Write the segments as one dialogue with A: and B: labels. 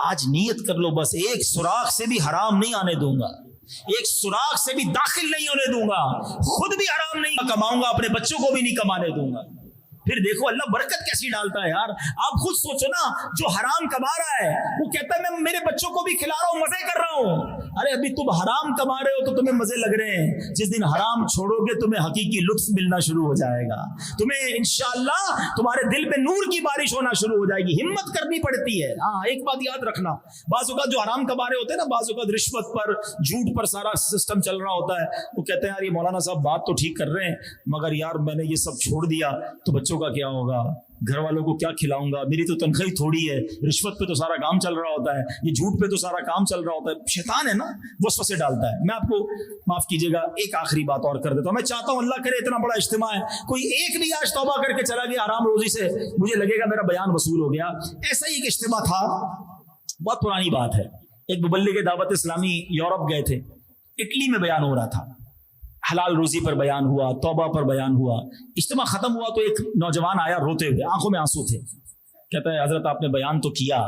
A: آج نیت کر لو بس ایک سوراخ سے بھی حرام نہیں آنے دوں گا, ایک سوراخ سے بھی داخل نہیں ہونے دوں گا, خود بھی حرام نہیں کماؤں گا, اپنے بچوں کو بھی نہیں کمانے دوں گا. پھر دیکھو اللہ برکت کیسی ڈالتا ہے یار. آپ خود سوچو نا, جو حرام کما رہا ہے وہ کہتا ہے میں میرے بچوں کو بھی کھلا رہا ہوں, مزے کر رہا ہوں. ارے ابھی تم حرام کما رہے ہو تو تمہیں مزے لگ رہے ہیں, جس دن حرام چھوڑو گے تمہیں حقیقی لطف ملنا شروع ہو جائے گا. تمہیں انشاءاللہ تمہارے دل پہ نور کی بارش ہونا شروع ہو جائے گی. ہمت کرنی پڑتی ہے. ہاں ایک بات یاد رکھنا, بعض اوقات جو حرام کما رہے ہوتے ہیں نا, بعض اوقات رشوت پر جھوٹ پر سارا سسٹم چل رہا ہوتا ہے, وہ کہتے ہیں یار یہ مولانا صاحب بات تو ٹھیک کر رہے ہیں مگر یار میں نے یہ سب چھوڑ دیا تو بچوں کا کیا ہوگا, گھر والوں کو کیا کھلاؤں گا, میری تو تنخواہ تھوڑی ہے, رشوت پہ تو سارا کام چل رہا ہوتا ہے, یہ جھوٹ پہ تو سارا کام چل رہا ہوتا ہے. شیطان ہے نا, وسوسے ڈالتا ہے. میں آپ کو معاف کیجیے گا ایک آخری بات اور کر دیتا ہوں. میں چاہتا ہوں اللہ کرے اتنا بڑا اجتماع ہے, کوئی ایک بھی آج توبہ کر کے چلا گیا حرام روزی سے, مجھے لگے گا میرا بیان وصول ہو گیا. ایسا ہی ایک اجتماع تھا, بہت پرانی بات ہے. ایک مبلغ دعوت اسلامی یورپ گئے تھے, اٹلی میں بیان ہو رہا تھا, حلال روزی پر بیان ہوا, توبہ پر بیان ہوا. اجتماع ختم ہوا تو ایک نوجوان آیا روتے ہوئے, آنکھوں میں آنسو تھے. کہتا ہے حضرت آپ نے بیان تو کیا,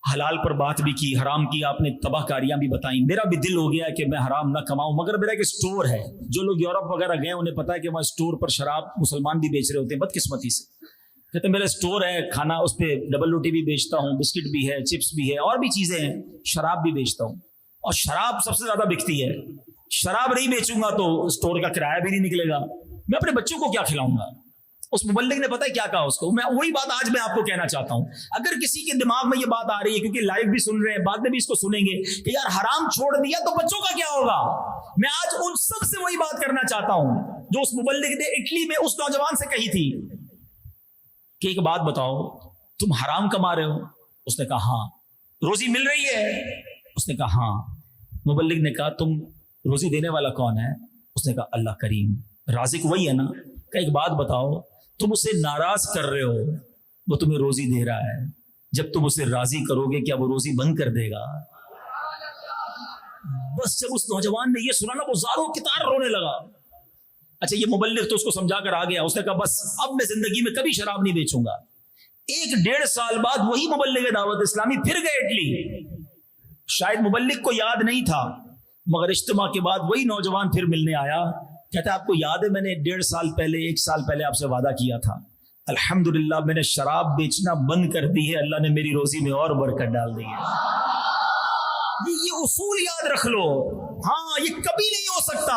A: حلال پر بات بھی کی, حرام کی آپ نے تباہ کاریاں بھی بتائیں, میرا بھی دل ہو گیا کہ میں حرام نہ کماؤں, مگر میرا ایک اسٹور ہے. جو لوگ یورپ وغیرہ گئے انہیں پتا ہے کہ وہاں اسٹور پر شراب مسلمان بھی بیچ رہے ہوتے ہیں بدقسمتی سے. کہتے ہیں میرا اسٹور ہے, کھانا اس پہ ڈبل روٹی بھی بیچتا ہوں, بسکٹ بھی ہے, چپس بھی ہے, اور بھی چیزیں ہیں, شراب بھی بیچتا ہوں, اور شراب سب سے زیادہ بکتی ہے. شراب نہیں بیچوں گا تو اسٹور کا کرایہ بھی نہیں نکلے گا, میں اپنے بچوں کو کیا کھلاؤں گا. اس مبلغ نے پتہ ہے کیا کہا اس کو, میں وہی بات آج میں آپ کو کہنا چاہتا ہوں. اگر کسی کے دماغ میں یہ بات آ رہی ہے, کیونکہ لائیو بھی سن رہے ہیں, بعد میں بھی اس کو سنیں گے کہ یار حرام چھوڑ دیا تو بچوں کا کیا ہوگا, میں آج ان سب سے وہی بات کرنا چاہتا ہوں جو اس مبلغ نے اٹلی میں اس نوجوان سے کہی تھی کہ ایک بات بتاؤ, تم حرام کما رہے ہو؟ اس نے کہا ہاں. روزی مل رہی ہے؟ اس نے کہا ہاں. مبلغ نے کہا تم روزی دینے والا کون ہے؟ اس نے کہا اللہ کریم, رازق وہی ہے نا. کہ ایک بات بتاؤ, تم اسے ناراض کر رہے ہو, وہ تمہیں روزی دے رہا ہے, جب تم اسے راضی کرو گے کیا وہ روزی بند کر دے گا؟ بس جب اس نوجوان نے یہ سنا نا, وہ زاروں کی طرح رونے لگا. اچھا یہ مبلغ تو اس کو سمجھا کر آ گیا, اس نے کہا بس اب میں زندگی میں کبھی شراب نہیں بیچوں گا. 1-1.5 سال بعد وہی مبلغ دعوت اسلامی پھر گئے اٹلی. شاید مبلغ کو یاد نہیں تھا, مگر اجتماع کے بعد وہی نوجوان پھر ملنے آیا. کہتا ہے آپ کو یاد ہے میں نے 1.5 سال پہلے 1 سال پہلے آپ سے وعدہ کیا تھا, الحمدللہ میں نے شراب بیچنا بند کر دی ہے, اللہ نے میری روزی میں اور برکت ڈال دی ہے. یہ اصول یاد رکھ لو. ہاں یہ کبھی نہیں ہو سکتا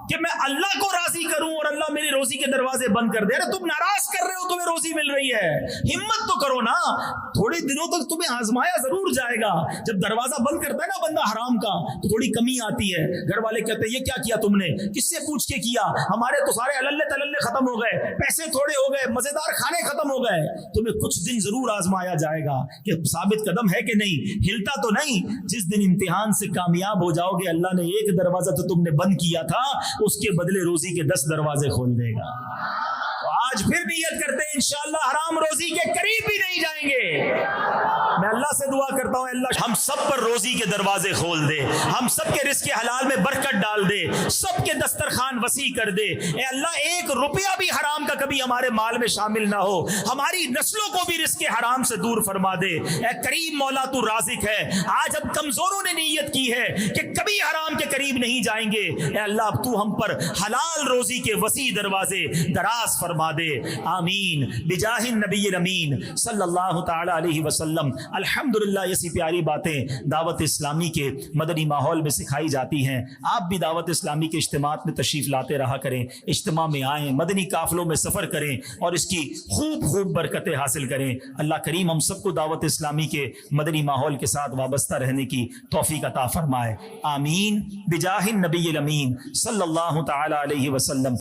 A: کہ میں اللہ کو راضی کروں اور اللہ میری روزی کے دروازے بند کر دے. ارے تم ناراض کر رہے ہو, تمہیں روزی مل رہی ہے, ہمت تو کرو نا. تھوڑے دنوں تک تمہیں آزمایا ضرور جائے گا. جب دروازہ بند کرتا ہے نا بندہ حرام کا تو تھوڑی کمی آتی ہے. گھر والے کہتے ہیں یہ کیا کیا تم نے, کس سے پوچھ کے کیا, ہمارے تو سارے اللہ تللے ختم ہو گئے, پیسے تھوڑے ہو گئے, مزیدار کھانے ختم ہو گئے. تمہیں کچھ دن ضرور آزمایا جائے گا کہ ثابت قدم ہے کہ نہیں, ہلتا تو نہیں. جس دن امتحان سے کامیاب ہو جاؤ گے, اللہ نے ایک دروازہ تو تم نے بند کیا تھا, اس کے بدلے روزی کے 10 دروازے کھول دے گا. تو آج پھر نیت کرتے ہیں انشاءاللہ حرام روزی کے قریب بھی نہیں جائیں گے. میں اللہ سے دعا کرتا ہوں اللہ ہم سب پر روزی کے دروازے کھول دے, ہم سب کے رزق حلال میں برکت ڈال دے, سب کے دسترخوان وسیع کر دے. اے اللہ 1 روپیہ بھی حرام کا کبھی ہمارے مال میں شامل نہ ہو, ہماری نسلوں کو بھی رزق حرام سے دور فرما دے. اے کریم مولا تو رازق ہے. آج اب کمزوروں نے نیت کی ہے کہ کبھی حرام کے قریب نہیں جائیں گے. اے اللہ اب تو ہم پر حلال روزی کے وسیع دروازے دراز فرما دے. آمین بجاہ النبی الامین صلی اللہ تعالی علیہ وسلم. الحمدللہ ایسی پیاری باتیں دعوت اسلامی کے مدنی ماحول میں سکھائی جاتی ہیں. آپ بھی دعوت اسلامی کے اجتماعات میں تشریف لاتے رہا کریں, اجتماع میں آئیں, مدنی قافلوں میں سفر کریں اور اس کی خوب خوب برکتیں حاصل کریں. اللہ کریم ہم سب کو دعوت اسلامی کے مدنی ماحول کے ساتھ وابستہ رہنے کی توفیق عطا فرمائے. آمین بجاہ النبی الامین صلی اللہ تعالی علیہ وسلم.